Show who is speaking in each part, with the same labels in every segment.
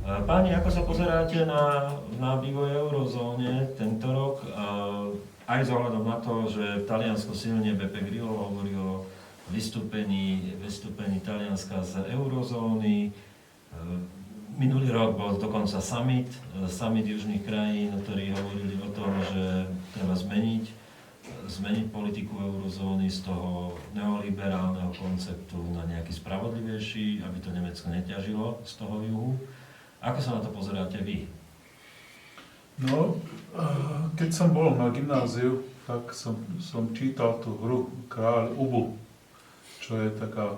Speaker 1: Páni, ako sa pozeráte na vývoj eurozóne tento rok? Aj s ohľadom na to, že Taliansko silne Beppe Grillo hovorí o vystúpení Talianska z eurozóny. Minulý rok bol dokonca summit južných krajín, ktorí hovorili o tom, že treba zmeniť politiku eurozóny z toho neoliberálneho konceptu na nejaký spravodlivejší, aby to Nemecko neťažilo z toho juhu. Ako sa na to pozeráte vy?
Speaker 2: No, keď som bol na gymnáziu, tak som čítal tú hru Kráľ Ubu, čo je taká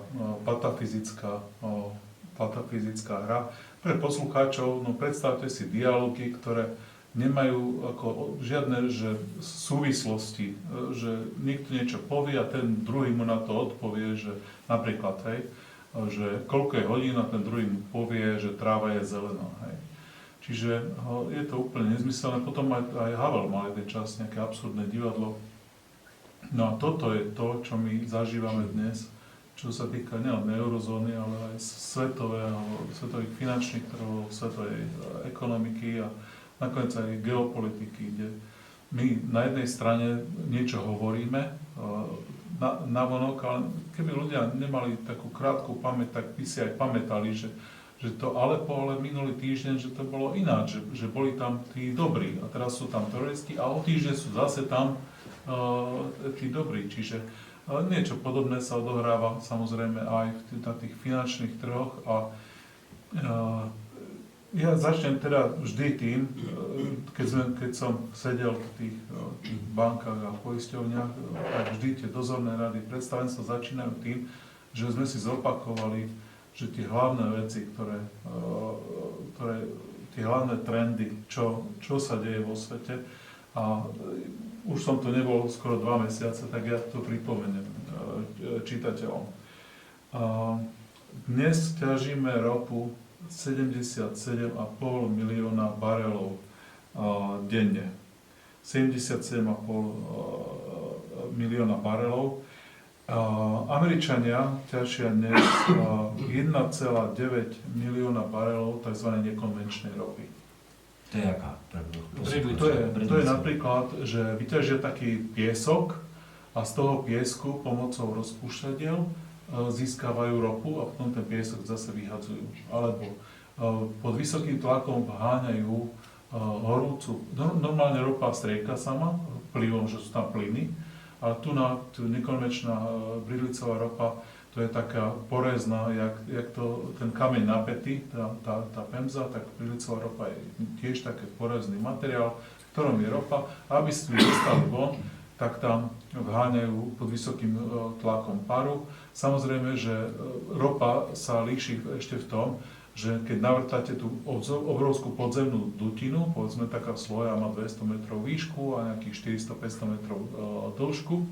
Speaker 2: patafyzická hra. Pre poslucháčov, no predstavte si dialógy, ktoré nemajú ako žiadne súvislosti, že niekto niečo povie a ten druhý mu na to odpovie, že napríklad, že koľko je hodín a ten druhý mu povie, že tráva je zelená. Hej. Čiže je to úplne nezmyselné. Potom aj Havel mal jeden čas nejaké absurdné divadlo. No a toto je to, čo my zažívame dnes, čo sa týka nielen eurozóny, ale aj svetových finančných trhov, svetovej ekonomiky a nakoniec aj geopolitiky, kde my na jednej strane niečo hovoríme navonok, ale keby ľudia nemali takú krátku pamäť, tak by si aj pamätali, že to ale minulý týždeň, že to bolo ináč, že boli tam tí dobrí a teraz sú tam teroristi a o týždeň sú zase tam tí dobrí. Čiže niečo podobné sa odohráva samozrejme aj na tých finančných trhoch a ja začnem teda vždy tým, keď som sedel v tých bankách a poisťovniach, tak vždy tie dozorné rady predstavenstva začínajú tým, že sme si zopakovali, že tie hlavné veci, tie hlavné trendy, čo sa deje vo svete. A už som to nebol skoro 2 mesiace, tak ja to pripomeniem čitateľom. Dnes ťažíme ropu 77,5 milióna barelov denne. 77,5 milióna barelov. Američania ťažia dnes 1,9 milióna barelov tzv. Nekonvenčnej ropy.
Speaker 1: To je aká?
Speaker 2: To je napríklad, že vyťažia taký piesok a z toho piesku pomocou rozpúšťadiel získavajú ropu a potom ten piesok zase vyhadzujú. Alebo pod vysokým tlakom vháňajú horúcu. Normálne ropa strieka sama, vplyvom, že sú tam plyny, ale tu nekonvenčná bridlicová ropa, to je taká porezná, jak ten kameň napätý, tá pemza, tak bridlicová ropa je tiež taký porezný materiál, v ktorom je ropa. A aby ste dostali von, tak tam vháňajú pod vysokým tlakom paru. Samozrejme, že ropa sa líši ešte v tom, že keď navrtáte tú obrovskú podzemnú dutinu, povedzme taká sloja má 200 metrov výšku a nejakých 400-500 metrov dĺžku,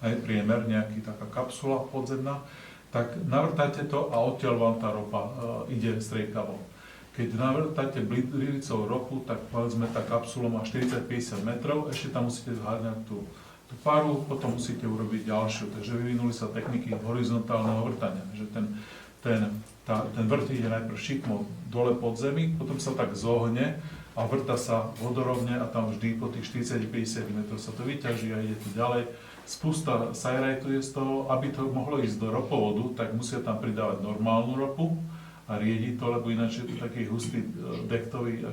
Speaker 2: aj priemer, taká kapsula podzemná, tak navrtáte to a odtiaľ vám tá ropa ide striekavo. Keď navrtáte bridlicovú ropu, tak povedzme tá kapsula má 40-50 metrov, ešte tam musíte zháňať tú paru, potom musíte urobiť ďalšiu. Takže vyvinuli sa techniky horizontálneho vrtania, že ten vrt ide najprv šikmo dole pod zemi, potom sa tak zohne a vrta sa vodorovne a tam vždy po tých 40-50 metrov sa to vyťaží a ide to ďalej. Spusta sajrajtuje z toho, aby to mohlo ísť do ropovodu, tak musia tam pridávať normálnu ropu a riediť to, lebo ináč je to taký hustý dektový.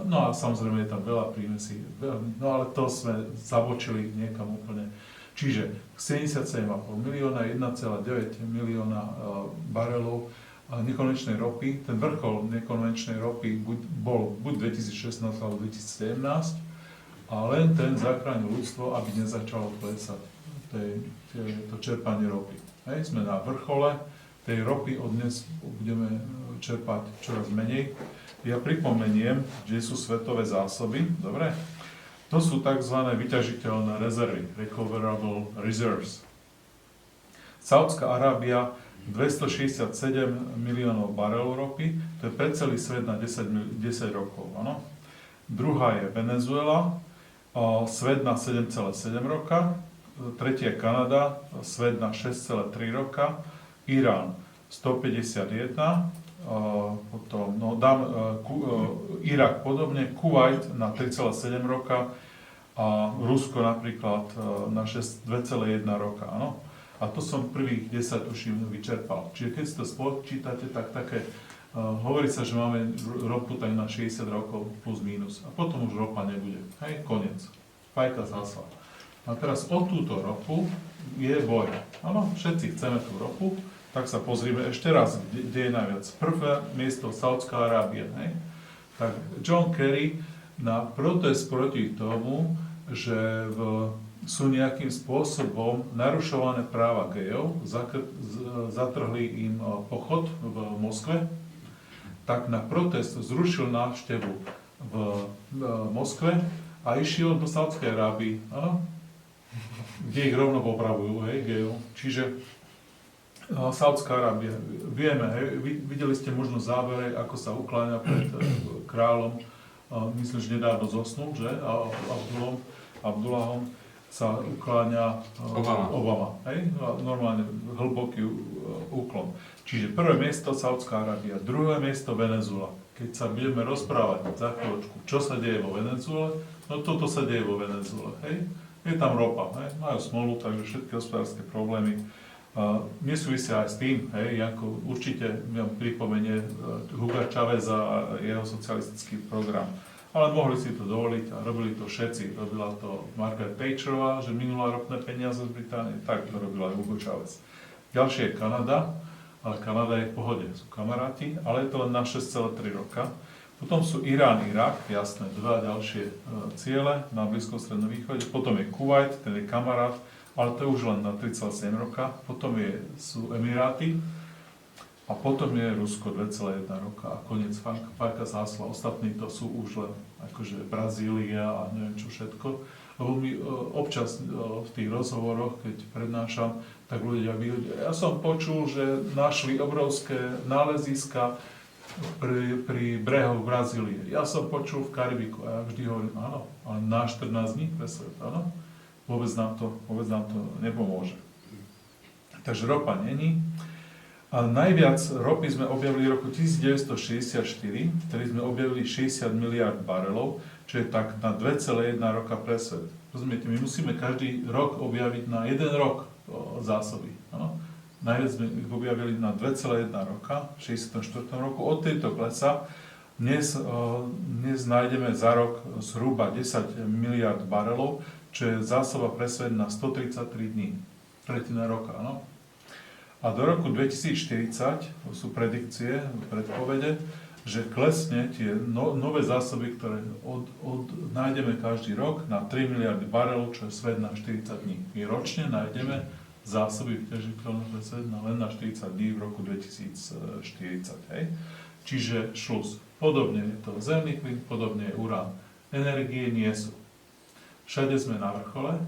Speaker 2: No a samozrejme je tam veľa prímesí, no ale to sme zabočili niekam úplne. Čiže 77,5 milióna, 1,9 milióna barelov nekonvenčnej ropy. Ten vrchol nekonvenčnej ropy bol buď 2016 alebo 2017 a len ten zachránil ľudstvo, aby nezačalo klesať to čerpanie ropy. Sme na vrchole tej ropy, od dnes budeme čerpať čoraz menej. Ja pripomeniem, že sú svetové zásoby, dobre? To sú tzv. Vyťažiteľné rezervy, recoverable reserves. Saudská Arábia 267 miliónov barelov ropy, to je pre celý svet na 10 rokov. Ano? Druhá je Venezuela, svet na 7,7 roka, tretia je Kanada, svet na 6,3 roka, Irán 151 potom Irak podobne, Kuwait na 3,7 roka a Rusko napríklad na 2,1 roka. Áno? A to som prvých 10 tuším vyčerpal. Čiže keď si to spočítate, tak také, hovorí sa, že máme ropu tak na 60 rokov plus minus. A potom už ropa nebude. Hej, koniec. Fajka zhasla. A teraz o túto ropu je boj. Áno, všetci chceme tú ropu, tak sa pozrieme ešte raz, kde je najviac. Prvé miesto Saudská Arábia. Hej? Tak John Kerry na protest proti tomu, že sú nejakým spôsobom narušované práva gejov, zatrhli im pochod v Moskve, tak na protest zrušil návštevu v Moskve a išiel do Saudskej Arábii, kde ich rovno popravujú, hej, gejov. Čiže Saudská Arábia, vieme, hej, videli ste možno zábere, ako sa ukláňa pred kráľom, myslím, že nedávno zosnul, že, Abdullahom sa ukláňa Obama. Hej? Normálne hlboký úklon. Čiže prvé miesto Saudská Arábia, druhé miesto Venezuela. Keď sa budeme rozprávať za chvíľočku, čo sa deje vo Venezuele, no toto sa deje vo Venezuele. Hej? Je tam ropa, hej? Majú smolu, takže všetky hospodárske problémy nesúvisia aj s tým, hej? Janko určite pripomenie Huga Cháveza a jeho socialistický program. Ale mohli si to dovoliť a robili to všetci. Robila to Margaret Thatcherová, že minula ropné peniaze z Británie, tak to robila aj Hugo Chávez. Ďalšie je Kanada, ale Kanada je v pohode, sú kamaráti, ale je to len na 6,3 roka. Potom sú Irán, Irak, jasné, dva ďalšie ciele na Blízkom strednom východe. Potom je Kuwait, ten je kamarát, ale to je už len na 3,7 roka. Potom sú Emiráty, a potom je Rusko 2,1 roka a koniec fajka zhasla. Ostatní to sú už len akože Brazília a neviem čo všetko. Lebo my občas v tých rozhovoroch, keď prednášam, tak ľudia vyhodia. Ja som počul, že našli obrovské náleziska pri brehoch Brazílie. Ja som počul v Karibiku a ja vždy hovorím, áno, ale na 14 dní pre svet, áno. Vôbec nám to nepomôže. Takže ropa není. A najviac ropy sme objavili v roku 1964, ktorý sme objavili 60 miliard barelov, čo je tak na 2,1 roka pre svet. Rozumiete, my musíme každý rok objaviť na 1 rok zásoby. Ano? Najviac sme ich objavili na 2,1 roka, v 64. roku. Od tejto klesa dnes nájdeme za rok zhruba 10 miliard barelov, čo je zásoba pre svet na 133 dní. Tretina roka, áno. A do roku 2040 sú predikcie, predpovede, že klesne tie nové zásoby, ktoré nájdeme každý rok na 3 miliardy barelov, čo je svet na 40 dní. My ročne nájdeme zásoby vyťažiteľné pre svet len na 40 dní v roku 2040. Hej? Čiže šlus. Podobne je to zemný plyn, podobne je urán. Energie nie sú. Všade sme na vrchole.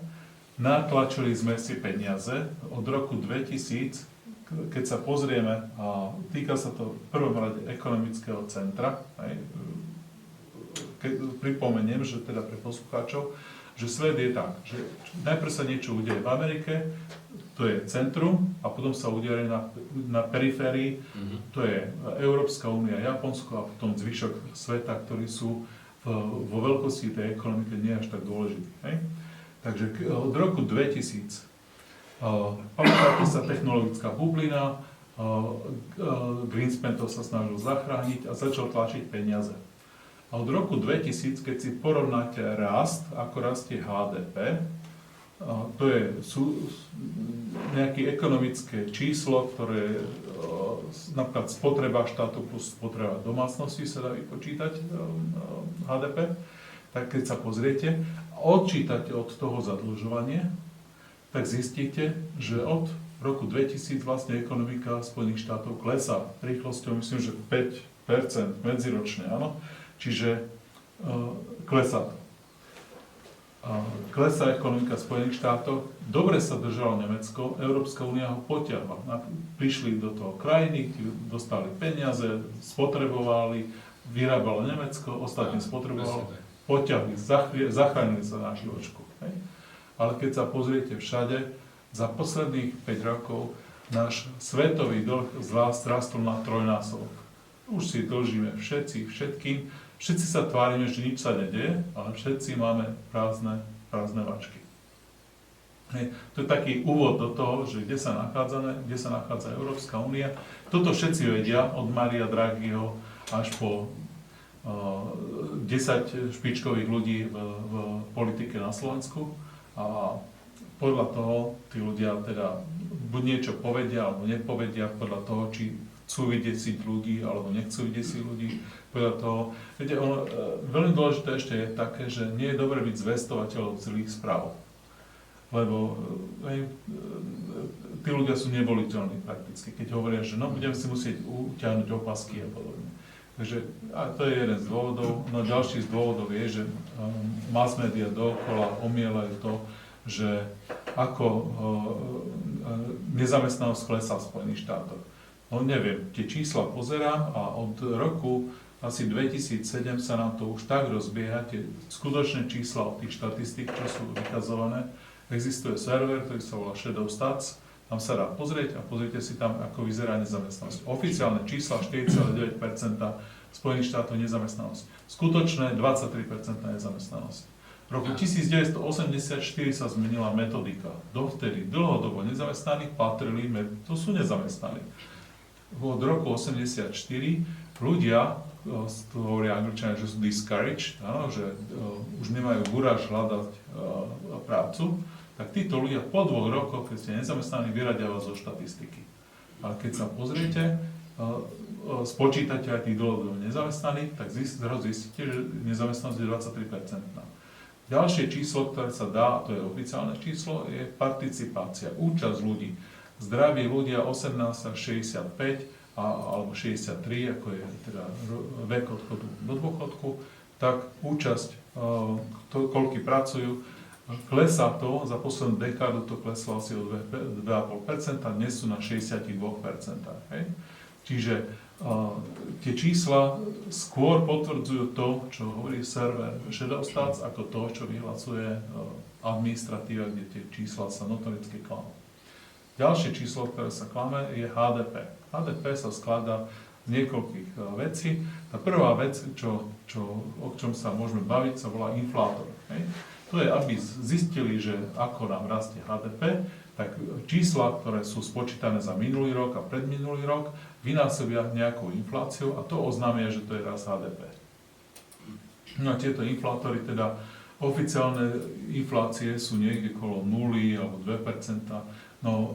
Speaker 2: Natlačili sme si peniaze od roku 2000. Keď sa pozrieme, a týka sa to v prvom rade ekonomického centra, pripomeniem, že teda pre poslucháčov, že svet je tak, že najprv sa niečo udeje v Amerike, to je centrum, a potom sa udeje na periférii, to je Európska únia, Japonsko a potom zvyšok sveta, ktorí sú vo veľkosti tej ekonomiky nie až tak dôležití. Hej? Takže od roku 2000 pamätáte sa, technologická bublina, Greenspan to sa snažil zachrániť a začal tlačiť peniaze. A od roku 2000, keď si porovnáte rast, ako rastie HDP, to je nejaké ekonomické číslo, ktoré napríklad spotreba štátu plus spotreba domácnosti sa dá vypočítať HDP, tak keď sa pozriete, odčítate od toho zadlžovanie, tak zistíte, že od roku 2000 vlastne ekonomika Spojených štátov klesá rýchlosťou, myslím, že 5% medziročne, áno. Čiže klesá to. Klesá ekonomika Spojených štátov, dobre sa držalo Nemecko, Európska únia ho potiahla. Prišli do toho krajiny, dostali peniaze, spotrebovali, vyrábalo Nemecko, ostatní spotrebovalo, potiahli, zachránili sa na chvíľočku. Ale keď sa pozriete všade, za posledných 5 rokov náš svetový dlh zrastol na trojnásobok. už si dlžíme všetkým. Všetci sa tvárime, že nič sa nedeje, ale všetci máme prázdne vačky. Hej. To je taký úvod do toho, že kde sa nachádza Európska únia. Toto všetci vedia, od Maria Draghiho až po 10 špičkových ľudí v politike na Slovensku. A podľa toho tí ľudia teda buď niečo povedia, alebo nepovedia, podľa toho, či chcú vydesiť ľudí, alebo nechcú vydesiť ľudí. Podľa toho, viete, veľmi dôležité ešte je také, že nie je dobre byť zvestovateľom zlých správ. Lebo tí ľudia sú nevoliteľní prakticky, keď hovoria, že no, budeme si musieť utiahnuť opasky a podobne. Takže a to je jeden z dôvodov. No ďalší z dôvodov je, že mass media dookola omielajú to, že ako nezamestnanosť klesá v Spojených štátoch. No neviem, tie čísla pozerám a od roku asi 2007 sa nám to už tak rozbieha, tie skutočné čísla od tých štatistík, čo sú vykazované. Existuje server, ktorý sa volá Shadow Stats, tam sa dá pozrieť a pozrite si tam, ako vyzerá nezamestnanosť. Oficiálne čísla 4,9% Spojených štátov nezamestnanosť. Skutočné 23% nezamestnanosť. V roku 1984 sa zmenila metodika. Dovtedy dlhodobo nezamestnaných patrili, to sú nezamestnaní. Od roku 1984 ľudia, to hovoria Angličania, že sú discouraged, áno, že už nemajú guráž hľadať prácu, tak títo ľudia po 2 rokoch, keď ste nezamestnaní, vyradia vás zo štatistiky. Ale keď sa pozriete, spočítate aj tých dlhodobo nezamestnaných, tak zrazu zistíte, že nezamestnanosť je 23%. Ďalšie číslo, ktoré sa dá, a to je oficiálne číslo, je participácia, účasť ľudí. Zdraví ľudia 18 až 65 alebo 63, ako je teda vek odchodu do dôchodku, tak účasť, koľky pracujú, klesá to, za poslednú dekádu to kleslo asi o 2,5%, dnes sú na 62%. Hej? Čiže tie čísla skôr potvrdzujú to, čo hovorí server Shadow Stats, ako to, čo vyhlasuje administratíva, kde tie čísla sa notoricky klamú. Ďalšie číslo, ktoré sa klame, je HDP. HDP sa skladá z niekoľkých vecí. Tá prvá vec, o čom sa môžeme baviť, sa volá inflátor. Hej? To je, aby zistili, že ako nám rastie HDP, tak čísla, ktoré sú spočítané za minulý rok a predminulý rok, vynásobia nejakou infláciou a to oznámia, že to je rast HDP. No a tieto inflátory, teda oficiálne inflácie sú niekde okolo 0 alebo 2%. No,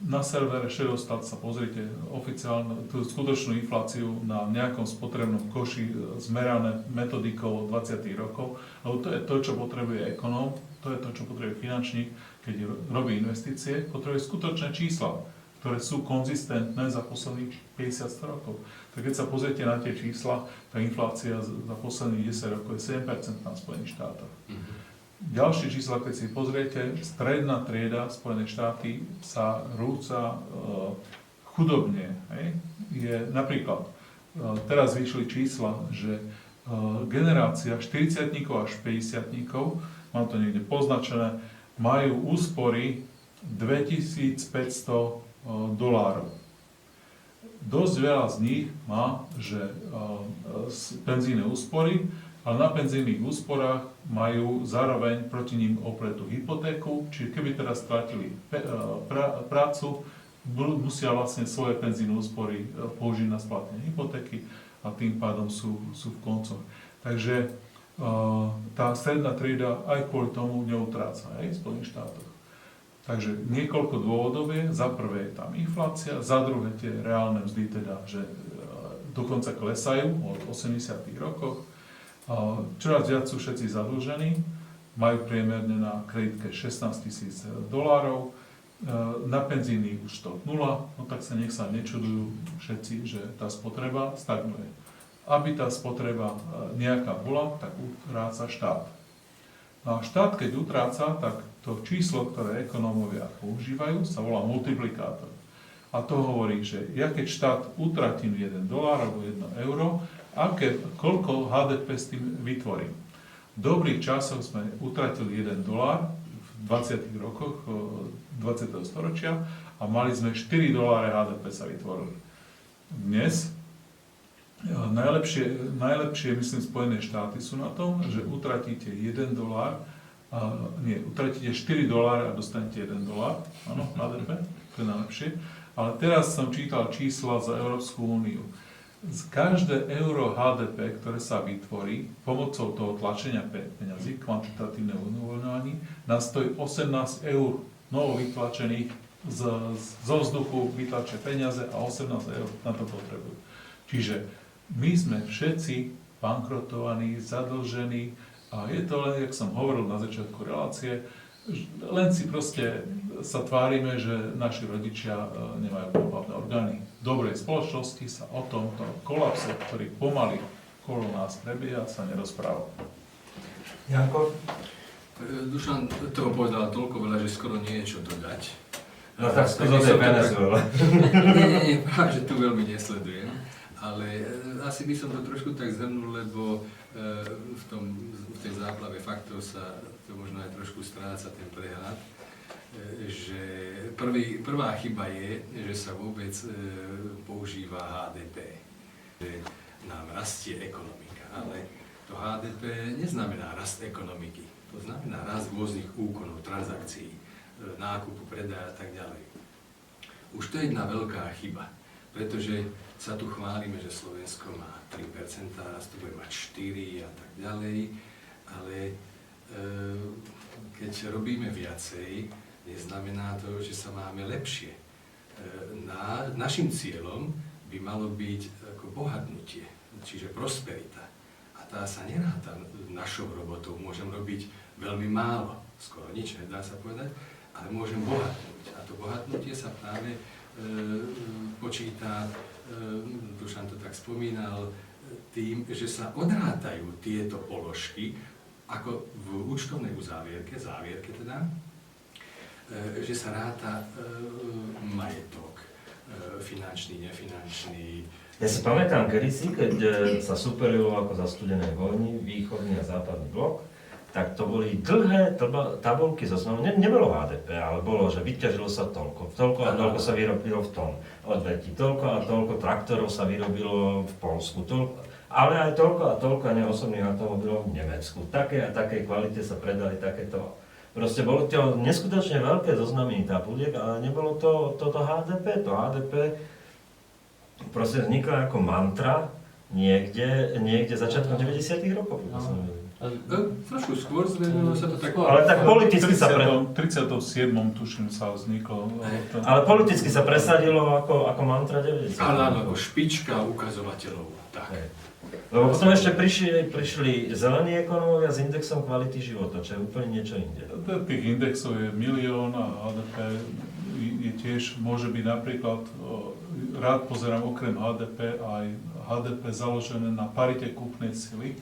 Speaker 2: na servere Shadow Stats sa pozrite oficiálnu, tú skutočnú infláciu na nejakom spotrebnom koši zmerané metodikou 20 rokov, lebo to je to, čo potrebuje ekonóm, to je to, čo potrebuje finančník, keď robí investície, potrebuje skutočné čísla, ktoré sú konzistentné za posledných 50 rokov. Tak keď sa pozriete na tie čísla, tá inflácia za posledných 10 rokov je 7% na Spojených štátoch. Ďalšie čísla, keď si pozriete, stredná trieda Spojené štáty sa rúca chudobne. Hej? Je napríklad, teraz vyšli čísla, že generácia 40-tníkov až 50-tníkov, mám to niekde poznačené, majú úspory $2500. Dosť veľa z nich má, že penzíne úspory, ale na penzijných úsporách majú zároveň proti ním opretú hypotéku, čiže keby teraz stratili prácu, musia vlastne svoje penzijné úspory použiť na splatenie hypotéky a tým pádom sú v koncoch. Takže tá stredná trieda aj kvôli tomu neutráca v Spojených štátoch. Takže niekoľko dôvodov je, za prvé je tam inflácia, za druhé tie reálne mzdy teda, že dokonca klesajú od 80. rokoch. Čoraz viac sú všetci zadlžení, majú priemerne na kreditke $16,000, na penzíny už to 0, no tak nech sa nečudujú všetci, že tá spotreba stagnuje. Aby tá spotreba nejaká bola, tak utráca štát. No a štát, keď utráca, tak to číslo, ktoré ekonómovia používajú, sa volá multiplikátor. A to hovorí, že ja keď štát utratím $1 alebo €1, koľko HDP s tým vytvorím. V dobrých časoch sme utratili $1 v 20. rokoch 20. storočia a mali sme $4 HDP sa vytvorili. Dnes Najlepšie, myslím, Spojené štáty sú na tom, že utratíte $1, utratíte $4 a dostanete $1, áno, HDP, to je najlepšie. Ale teraz som čítal čísla za Európsku úniu. Z každé euro HDP, ktoré sa vytvorí pomocou toho tlačenia peňazí, kvantitatívneho uvoľňovaní, nás stojí 18 eur novo vytlačených zo vzduchu vytlačia peniaze a 18 eur na to potrebujú. Čiže my sme všetci bankrotovaní, zadlžení a je to len, jak som hovoril na začiatku relácie, len si proste sa tvárime, že naši rodičia nemajú pohlavné orgány. V dobrej spoločnosti sa o tomto kolapse, ktorý pomaly okolo nás prebieha, sa nerozpráva.
Speaker 1: Janko?
Speaker 3: Dušan toho povedal toľko veľa, že skoro nie je čo dodať.
Speaker 1: No tak skôr to je Venezuela.
Speaker 3: Nie, práve že tu veľmi nesledujem. Ale asi by som to trošku tak zhrnul, lebo v tej záplave faktov sa to možno aj trošku stráca ten prehľad, že prvá chyba je, že sa vôbec používa HDP, že nám rastie ekonomika, ale to HDP neznamená rast ekonomiky, to znamená rast rôznych úkonov, transakcií, nákupu, predaja a tak ďalej. Už to je jedna veľká chyba, pretože sa tu chválime, že Slovensko má 3%, raz to bude mať 4% a tak ďalej, ale keď robíme viacej, neznamená to, že sa máme lepšie. Našim cieľom by malo byť ako bohatnutie, čiže prosperita. A tá sa neráta našou robotou, môžem robiť veľmi málo, skoro nič, nedá sa povedať, ale môžem bohatnúť. A to bohatnutie sa práve počíta, Dušan to tak spomínal, tým, že sa odrátajú tieto položky, ako v účtovnej závierke teda, že sa ráta majetok, finančný, nefinančný.
Speaker 1: Ja si pamätám kedysi, keď sa superilo ako za studenej vojny, východný a západný blok, tak to boli dlhé tabulky zo snovu. Nebolo HDP, ale bolo, že vyťažilo sa toľko a toľko sa vyrobilo v tom odvetí, toľko a toľko traktorov sa vyrobilo v Poľsku, ale aj toľko a toľko neosobných automobilov v Nemecku. Také a takej kvalite sa predali takéto. Proste bolo to neskutočne veľké zoznamy tabuliek, ale nebolo toto HDP. To HDP proste vzniklo ako mantra niekde začiatkom 90. rokov.
Speaker 3: Trošku skôr zmenilo sa to tak.
Speaker 1: Ale tak politicky sa
Speaker 2: 37. tuším sa vzniklo.
Speaker 1: Ale politicky sa presadilo ako mantra 90.
Speaker 3: Áno, ako špička ukazovateľov. Tak.
Speaker 1: Lebo potom ešte prišli zelení ekonómovia s indexom kvality života, čo je úplne niečo inde.
Speaker 2: Tých indexov je milión a HDP je tiež, môže byť napríklad, rád pozerám okrem HDP aj HDP založené na parite kúpnej sily.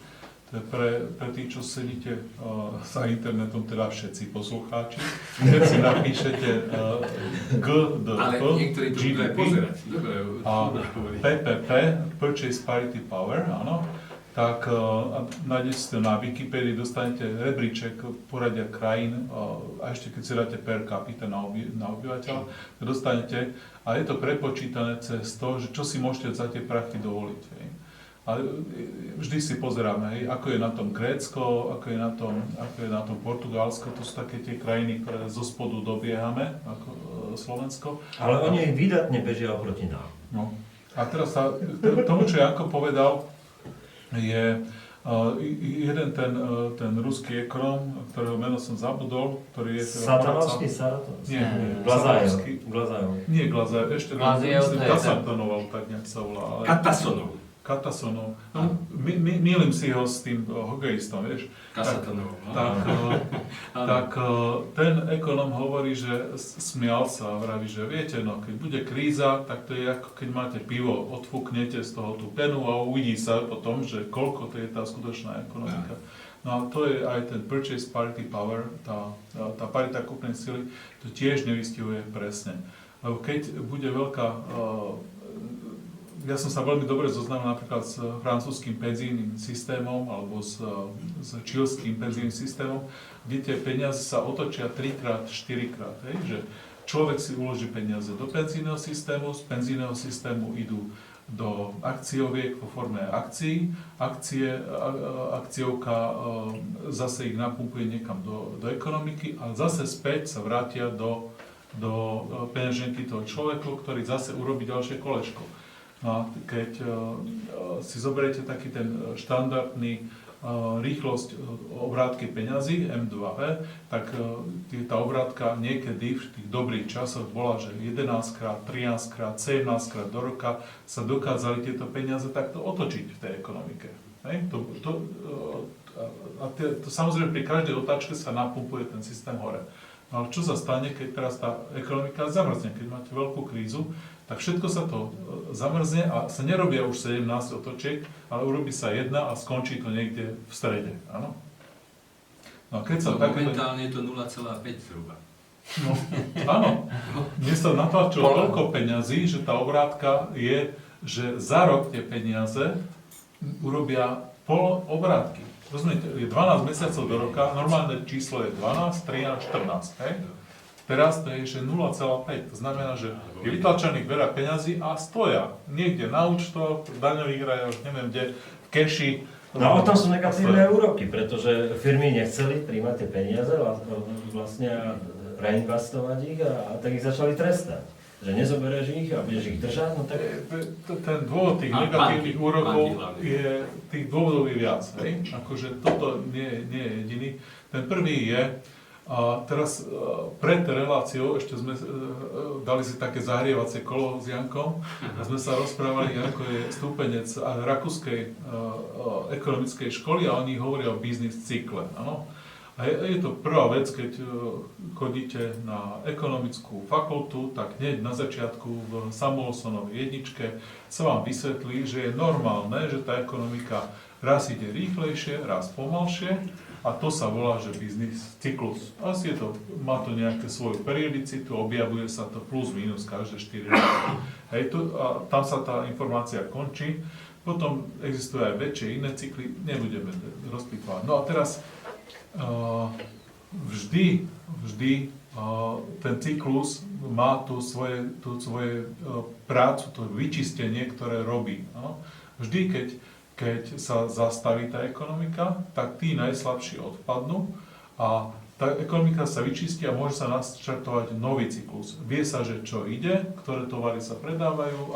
Speaker 2: To je pre tých, čo sedíte za internetom, teda všetci poslucháči. Keď si napíšete GDP,
Speaker 3: ale niektorí to budú aj pozerať. Dobre,
Speaker 2: a PPP, Purchase Parity Power, áno, tak nájdete si to na Wikipedii, dostanete rebríček poradia krajín a ešte keď si dáte per capita na obyvateľa, to dostanete a je to prepočítané cez to, že čo si môžete za tie prachy dovoliť. Ale vždy si pozeráme, hej, ako je na tom Grécko, ako je na tom Portugalsko, to sú také tie krajiny, ktoré zo spodu dobiehame, ako Slovensko.
Speaker 1: Ale oni výdatne bežia oproti nám.
Speaker 2: No. A teraz tomu, čo Janko povedal, je jeden ten ruský ekonom, ktorého meno som zabudol, ktorý je...
Speaker 1: Satanovský?
Speaker 2: Nie,
Speaker 1: Glazajov.
Speaker 2: Nie Glazajov, ešte myslím, Kasatonov, tak nejak sa volá. Katasonov. No, mýlim si ho s tým hokejistom, vieš.
Speaker 3: Kasatonov.
Speaker 2: Tak ten ekonom hovorí, že smial sa a vraví, že viete, no keď bude kríza, tak to je ako keď máte pivo, odfúknete z toho tú penu a uvidí sa potom, že koľko to je tá skutočná ekonomika. No a to je aj ten Purchase Parity Power, tá parita kúpnej sily, to tiež nevystihuje presne. Lebo keď bude veľká ja som sa veľmi dobre zoznámil napríklad s francúzským penzijným systémom alebo s čilským penzijným systémom, kde tie peniaze sa otočia 3-4 krát. Že človek si uloží peniaze do penzijného systému, z penzijného systému idú do akcioviek vo forme akcií. Akciovka zase ich napumpuje niekam do ekonomiky a zase späť sa vrátia do peňaženky toho človeka, ktorý zase urobí ďalšie kolečko. No a keď si zoberiete taký ten štandardný rýchlosť obrátky peňazí M2V, tak tá obrátka niekedy v tých dobrých časoch bola, že 11-krát, 13-krát, 17-krát do roka sa dokázali tieto peniaze takto otočiť v tej ekonomike. Hej? To samozrejme pri každej otáčke sa napumpuje ten systém hore. No ale čo sa stane, keď teraz tá ekonomika zamrzne, keď máte veľkú krízu, tak všetko sa to zamrzne a sa nerobia už 17 otočiek, ale urobí sa jedna a skončí to niekde v strede. Áno? No a keď sa
Speaker 3: momentálne je to 0,5 zhruba.
Speaker 2: No, áno. Mne sa natlačilo toľko peňazí, že tá obrátka je, že za rok tie peniaze urobia pol obrátky. Rozumiete, je 12 mesiacov do roka, normálne číslo je 12, 13, 14, hej? Teraz to je, že 0,5. To znamená, že je vytlačených veľa peňazí a stoja niekde na účtoch, v daňových rajoch, neviem kde, v keši.
Speaker 1: No a o tom sú negatívne úroky, pretože firmy nechceli príjmať tie peniaze vlastne a reinvestovať ich a tak ich začali trestať. Že nezoberieš ich a budeš ich držať, no tak...
Speaker 2: Ten dôvod tých negatívnych úrokov je, tých dôvodov je viac, hej? Akože toto nie je jediný. Ten prvý je, a teraz pred reláciou ešte sme dali si také zahrievacie kolo s Jankom a sme sa rozprávali, Janko je stúpenec rakúskej ekonomickej školy a oni hovoria o biznis cykle. Ano? A je to prvá vec, keď chodíte na ekonomickú fakultu, tak hneď na začiatku v Samuelsonovej jedničke sa vám vysvetlí, že je normálne, že tá ekonomika raz ide rýchlejšie, raz pomalšie. A to sa volá, že biznis cyklus. Asi má to nejaké svoju periodicitu, objavuje sa to plus minus každé 4 roky. Hej, a tam sa tá informácia končí. Potom existujú aj väčšie iné cykly, nebudeme rozpýtovať. No a teraz vždy ten cyklus má tú svoje prácu, to vyčistenie, ktoré robí. No? Vždy, keď sa zastaví tá ekonomika, tak tí najslabší odpadnú a tá ekonomika sa vyčistí a môže sa naštartovať nový cyklus. Vie sa, že čo ide, ktoré tovary sa predávajú,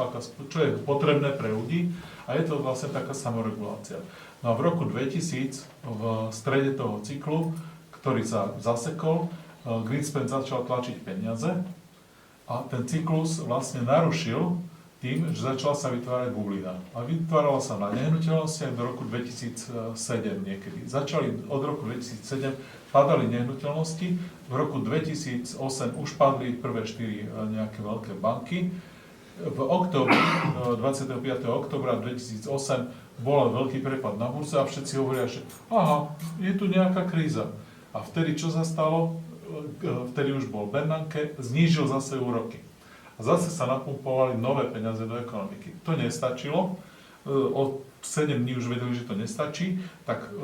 Speaker 2: čo je potrebné pre ľudí a je to vlastne taká samoregulácia. No a v roku 2000, v strede toho cyklu, ktorý sa zasekol, Greenspan začal tlačiť peniaze a ten cyklus vlastne narušil tým, že začala sa vytvárať bublina. A vytvárala sa na nehnuteľnostiach do roku 2007 niekedy. Od roku 2007 padali nehnuteľnosti, v roku 2008 už padli prvé 4 nejaké veľké banky. V októbri, 25. októbra 2008 bol veľký prepad na burze a všetci hovoria, že aha, je tu nejaká kríza. A vtedy čo sa stalo? Vtedy už bol Bernanke, znížil zase úroky. A zase sa napumpovali nové peniaze do ekonomiky. To nestačilo. O 7 dní už vedeli, že to nestačí. Tak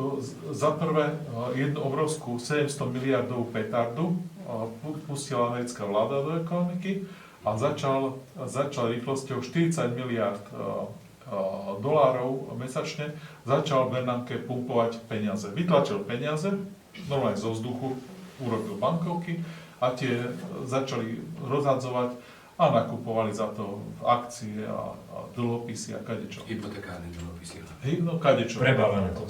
Speaker 2: za prvé jednu obrovskú 700 miliardovú petardu pustila americká vláda do ekonomiky a začal rýchlosťou 40 miliard dolárov mesačne, začal Bernanke pumpovať peniaze. Vytlačil peniaze, normálne zo vzduchu, urobil bankovky a tie začali rozhadzovať a nakupovali za to akcie a dlhopisy a kadečo.
Speaker 3: Hypotekárne dlhopisy.
Speaker 2: No kadečo.
Speaker 1: Prebavené to.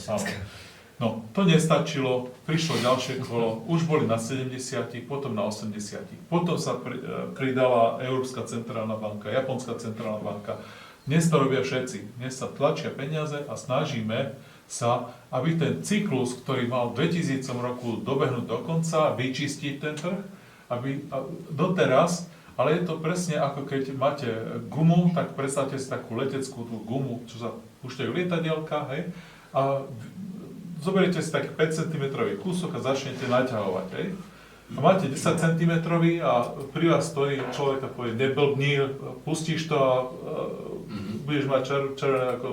Speaker 2: No, to nestačilo, prišlo ďalšie kolo, už boli na 70, potom na 80. Potom sa pridala Európska centrálna banka, Japonská centrálna banka. Dnes to robia všetci. Dnes sa tlačia peniaze a snažíme sa, aby ten cyklus, ktorý mal v 2000 roku dobehnúť do konca, vyčistiť ten trh, aby doteraz. Ale je to presne ako keď máte gumu, tak predstavte si takú leteckú tú gumu, čo sa púšťajú lietadielka, hej, a zoberiete si taký 5 cm kúsok a začnete naťahovať, hej. A máte 10 cm a pri vás stojí človek a povie, neblbni, pustíš to a budeš mať červené ako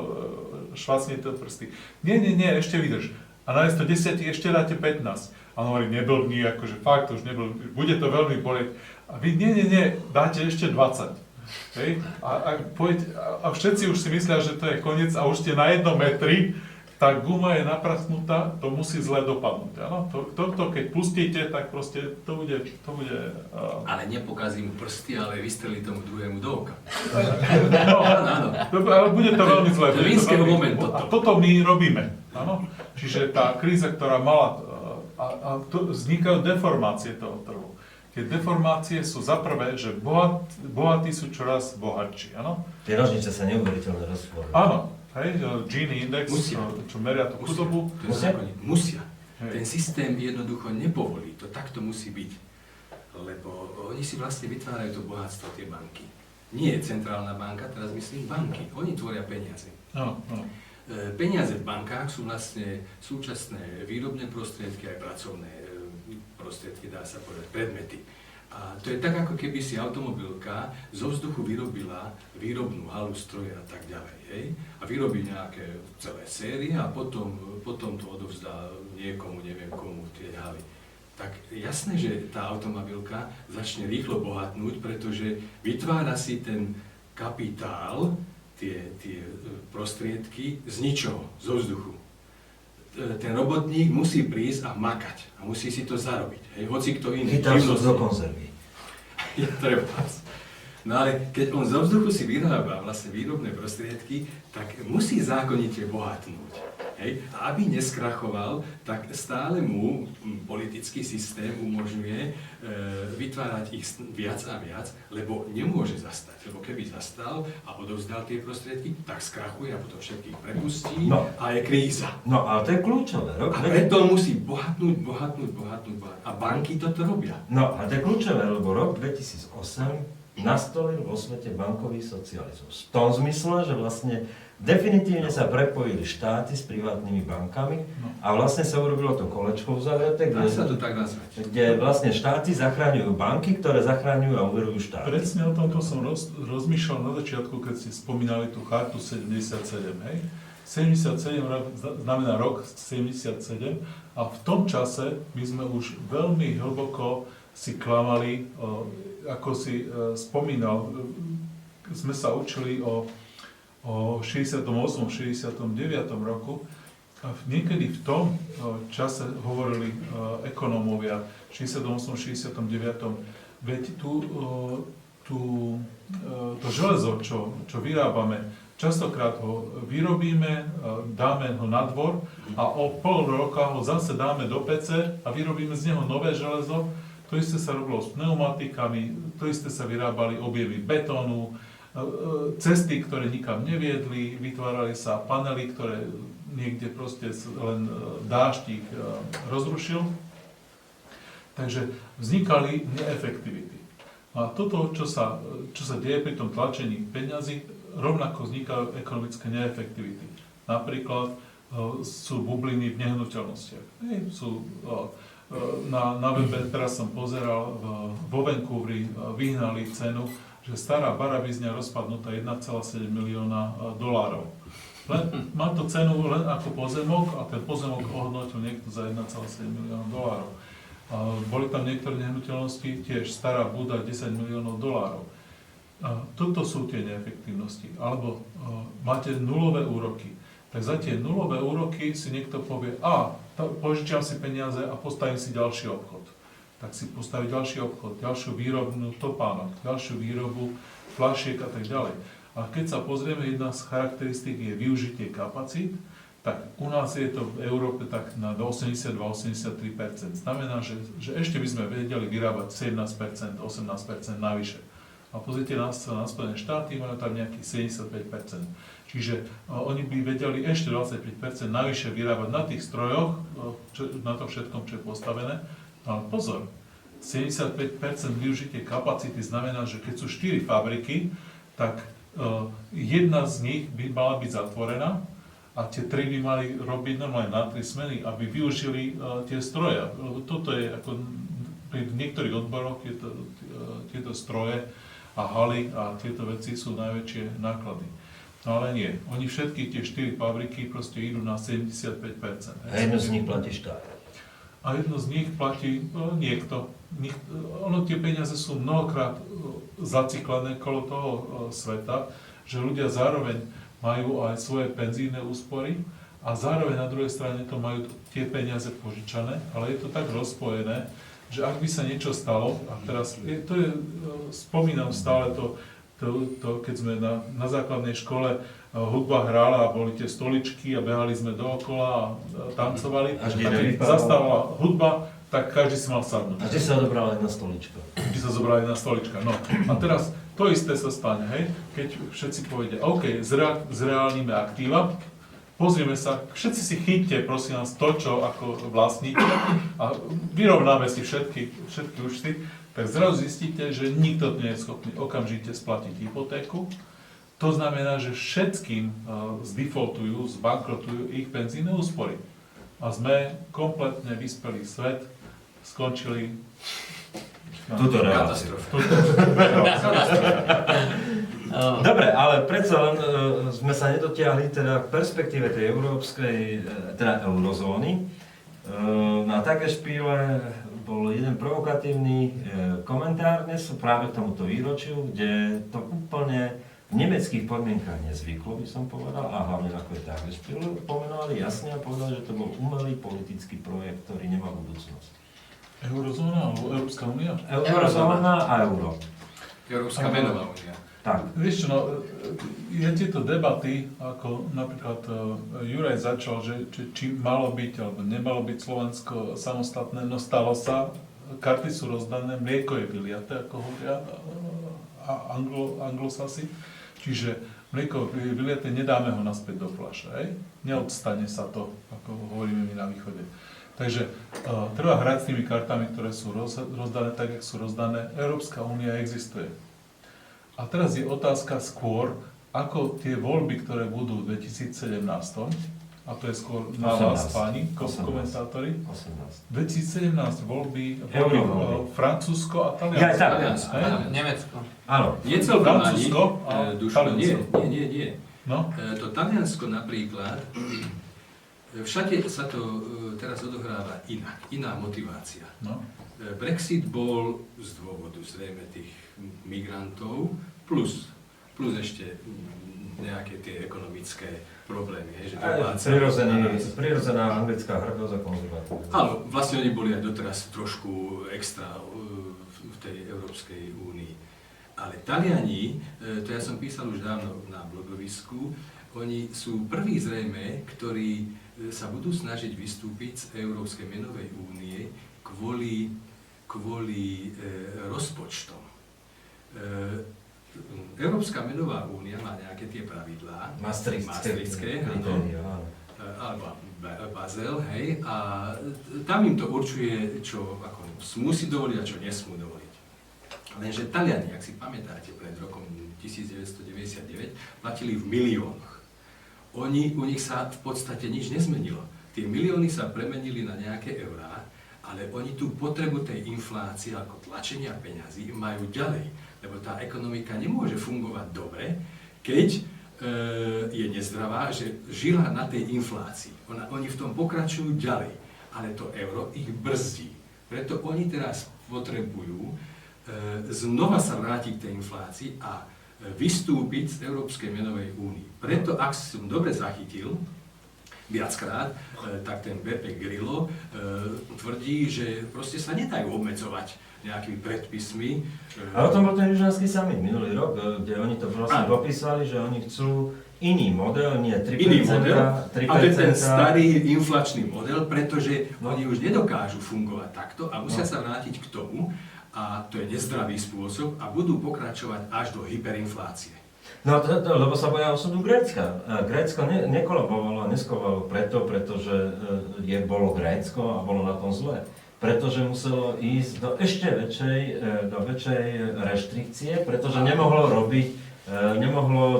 Speaker 2: švacnite prsty. Nie, ešte vydrž. A namiesto 10 ešte dáte 15. A on hovorí, neblbni, akože fakt už neblbni, bude to veľmi bolieť. A vy nie, dáte ešte 20. Hej? A všetci už si myslia, že to je koniec a už ste na 1 metri, tá guma je naprasnutá, to musí zle dopadnúť. Áno? To, keď pustíte, tak proste to bude
Speaker 3: Ale nepokazí mu prsty, ale vystrelí tomu druhému do oka.
Speaker 2: No,
Speaker 3: Áno.
Speaker 2: ale bude to veľmi zle.
Speaker 3: To je rímskeho momentu.
Speaker 2: A toto my robíme. Áno? Čiže tá kríza, ktorá mala, vznikajú deformácie toho trhu. Tie deformácie sú za prvé, že bohatí sú čoraz bohatší. Áno?
Speaker 1: Tie nožnice sa neuveriteľne roztvorujú.
Speaker 2: Áno. Hej, Gini index, čo meria tú chudobu.
Speaker 3: Musia.
Speaker 2: Hej.
Speaker 3: Ten systém jednoducho nepovolí. To takto musí byť. Lebo oni si vlastne vytvárajú to bohatstvo, tie banky. Nie centrálna banka, teraz myslím banky. Oni tvoria peniaze.
Speaker 2: Áno.
Speaker 3: Peniaze v bankách sú vlastne súčasné výrobné prostriedky aj pracovné prostriedky, dá sa povedať, predmety. A to je tak, ako keby si automobilka zo vzduchu vyrobila výrobnú halu, stroje a tak ďalej. Hej? A vyrobí nejaké celé série a potom to odovzdá niekomu, neviem komu, tie haly. Tak jasné, že tá automobilka začne rýchlo bohatnúť, pretože vytvára si ten kapitál, tie prostriedky z ničoho, zo vzduchu. Ten robotník musí prísť a makať a musí si to zarobiť. Hej, hoci kto iný.
Speaker 1: Chytal som do konzervy.
Speaker 3: Je treba. No ale keď on zo vzduchu si vyrába vlastne výrobné prostriedky, tak musí zákonite bohatnúť. Hej? A aby neskrachoval, tak stále mu politický systém umožňuje vytvárať ich viac a viac, lebo nemôže zastať. Lebo keby zastal a odovzdal tie prostriedky, tak skrachuje a potom všetkých prepustí a je kríza.
Speaker 1: No ale to je kľúčové.
Speaker 3: A preto musí bohatnúť. A banky toto robia.
Speaker 1: No a to je kľúčové, lebo rok 2008 nastolil vo svete bankový socializmus. V tom zmysle, že vlastne definitívne sa prepojili štáty s privátnymi bankami a vlastne sa urobilo to kolečko uzavreté,
Speaker 3: Dá sa to tak nazvať.
Speaker 1: kde vlastne štáty zachraňujú banky, ktoré zachraňujú a uverujú štáty.
Speaker 2: Presne o tomto som rozmýšľal na začiatku, keď ste spomínali tú chartu 77, hej? 77 znamená rok 77 a v tom čase my sme už veľmi hlboko si klamali, ako si spomínal, sme sa učili o 68. 69. roku a niekedy v tom čase hovorili ekonómovia v 68. 69. veď to železo, čo vyrábame, častokrát ho vyrobíme, dáme ho na dvor a o pol roka ho zase dáme do pece a vyrobíme z neho nové železo. To isté sa robilo s pneumatikami, to isté sa vyrábali objemy betónu, cesty, ktoré nikam neviedli, vytvárali sa panely, ktoré niekde proste len dážď ich rozrušil. Takže vznikali neefektivity. A toto, čo sa deje pri tom tlačení peňazí, rovnako vznikajú ekonomické neefektivity. Napríklad sú bubliny v nehnuteľnostiach. Na webe, teraz som pozeral, vo Vancouveri vyhnali cenu, že stará barabizňa rozpadnutá 1,7 milióna $. Má to cenu len ako pozemok a ten pozemok ohodnotil niekto za 1,7 milióna $. Boli tam niektoré nehnuteľnosti, tiež stará buda 10 miliónov $. Toto sú tie neefektívnosti. Alebo máte nulové úroky. Tak za tie nulové úroky si niekto povie, požičiam si peniaze a postavím si ďalší obchod. Tak si postaví ďalší obchod, ďalšiu výrobnú topánok, ďalšiu výrobu fľašiek a tak ďalej. A keď sa pozrieme, jedna z charakteristík je využitie kapacít, tak u nás je to v Európe tak na 82-83%. Znamená, že ešte by sme vedeli vyrábať 17%, 18% navyše. A pozrite na Spojené štáty, majú tam nejakých 75%. Čiže oni by vedeli ešte 25% navyše vyrábať na tých strojoch, na to všetkom, čo je postavené. Ale pozor, 75% využitie kapacity znamená, že keď sú 4 fabriky, tak jedna z nich by mala byť zatvorená a tie 3 by mali robiť normálne na 3 smeny, aby využili tie stroje. Toto je ako pri niektorých odboroch tieto stroje a haly a tieto veci sú najväčšie náklady. No ale nie, oni všetky tie 4 fabriky proste idú na 75%.
Speaker 1: A jedno z nich platí štát.
Speaker 2: A jedno z nich platí niekto. Ono tie peniaze sú mnohokrát zaciklené kolo toho sveta, že ľudia zároveň majú aj svoje penzíne úspory a zároveň na druhej strane to majú tie peniaze požičané, ale je to tak rozpojené, že ak by sa niečo stalo, a teraz spomínam stále to, keď sme na základnej škole hudba hrála a boli tie stoličky a behali sme dookola a tancovali. A keď zastávala hudba, tak každý si mal sadnúť.
Speaker 1: A vždy sa zobrala jedna stolička.
Speaker 2: Vždy sa zobrala jedna stolička, no. A teraz to isté sa stane, hej? Keď všetci povedia, OK, zreálnime aktíva, pozrieme sa, všetci si chyťte, prosím vás, to, čo ako vlastníte a vyrovnáme si všetky účty, tak zrazu zistíte, že nikto nie je schopný okamžite splatiť hypotéku. To znamená, že všetkým zdefaultujú, zbankrotujú ich penzíne úspory. A sme kompletne vyspelý svet, skončili
Speaker 1: túto
Speaker 3: katastrofu.
Speaker 1: Dobre, ale predsa len sme sa nedotiahli teda k perspektíve tej európskej, teda eurozóny. Na také špíle bol jeden provokatívny komentár dnes práve k tomuto výročiu, kde to úplne v nemeckých podmienkach nezvyklo, by som povedal, a hlavne ako je také špíle, pomenovali jasne a povedali, že to bol umelý politický projekt, ktorý nemá budúcnosť.
Speaker 2: Eurozóna alebo Európska únia?
Speaker 1: Eurozóna a euro.
Speaker 3: Európska menová únia.
Speaker 1: Tak.
Speaker 2: Vieš čo, no, je tieto debaty, ako napríklad Juraj začal, že či malo byť alebo nemalo byť Slovensko samostatné, no stalo sa, karty sú rozdané, mlieko je vyliaté, ako hovoria anglosasi, čiže mlieko je vyliaté, nedáme ho naspäť do fľaše, neodstane sa to, ako hovoríme my na východe. Takže treba hrať s tými kartami, ktoré sú rozdané tak, jak sú rozdané. Európska únia existuje. A teraz je otázka skôr, ako tie voľby, ktoré budú v 2017, a to je skôr na vás, páni, komentátori. 2017 voľby Francúzsko a Taliansko.
Speaker 3: Nemecko.
Speaker 1: Áno.
Speaker 3: Nie celkom
Speaker 2: Francúzsko a Taliansko.
Speaker 3: Nie.
Speaker 2: No?
Speaker 3: To Taliansko napríklad, všade sa to teraz odohráva iná motivácia.
Speaker 2: No.
Speaker 3: Brexit bol z dôvodu zrejme tých migrantov, plus ešte nejaké tie ekonomické problémy. Že
Speaker 1: prirodzená anglická hrdosť a konzervatívna.
Speaker 3: Áno, vlastne oni boli aj doteraz trošku extra v tej Európskej únii. Ale Taliani, to ja som písal už dávno na blogovisku, oni sú prví zrejme, ktorí sa budú snažiť vystúpiť z Európskej menovej únie kvôli rozpočtom. Európska menová únia má nejaké tie pravidlá, maastrichtské, alebo Basel, hej, a tam im to určuje, čo ako musí dovoliť a čo nesmú dovoliť. Lenže Taliani, ak si pamätáte, pred rokom 1999 platili v miliónoch. U nich sa v podstate nič nezmenilo. Tie milióny sa premenili na nejaké eurá, ale oni tú potrebu tej inflácie ako tlačenia peňazí majú ďalej. Lebo tá ekonomika nemôže fungovať dobre, keď je nezdravá, že žila na tej inflácii. Oni v tom pokračujú ďalej, ale to euro ich brzdí. Preto oni teraz potrebujú znova sa vrátiť k tej inflácii a vystúpiť z Európskej menovej únie. Preto, ak som dobre zachytil, viackrát, tak ten Beppe Grillo tvrdí, že proste sa nedajú obmedzovať nejakými predpismi.
Speaker 1: A o tom bol ten južanský summit minulý rok, kde oni to vlastne popísali, že oni chcú iný model, nie 3%.
Speaker 3: Iný model, ale ten starý inflačný model, pretože oni už nedokážu fungovať takto a musia sa vrátiť k tomu, a to je nezdravý spôsob, a budú pokračovať až do hyperinflácie.
Speaker 1: No, lebo sa boja osudu Grécka. Grécko nekolabovalo a neskovalo pretože bolo Grécko a bolo na tom zle. Pretože muselo ísť do ešte väčšej reštrikcie, pretože nemohlo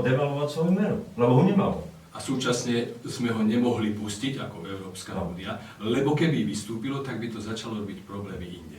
Speaker 1: devalovať svoju menu, lebo ho nemalo.
Speaker 3: A súčasne sme ho nemohli pustiť ako Európska únia, lebo keby vystúpilo, tak by to začalo robiť problémy inde.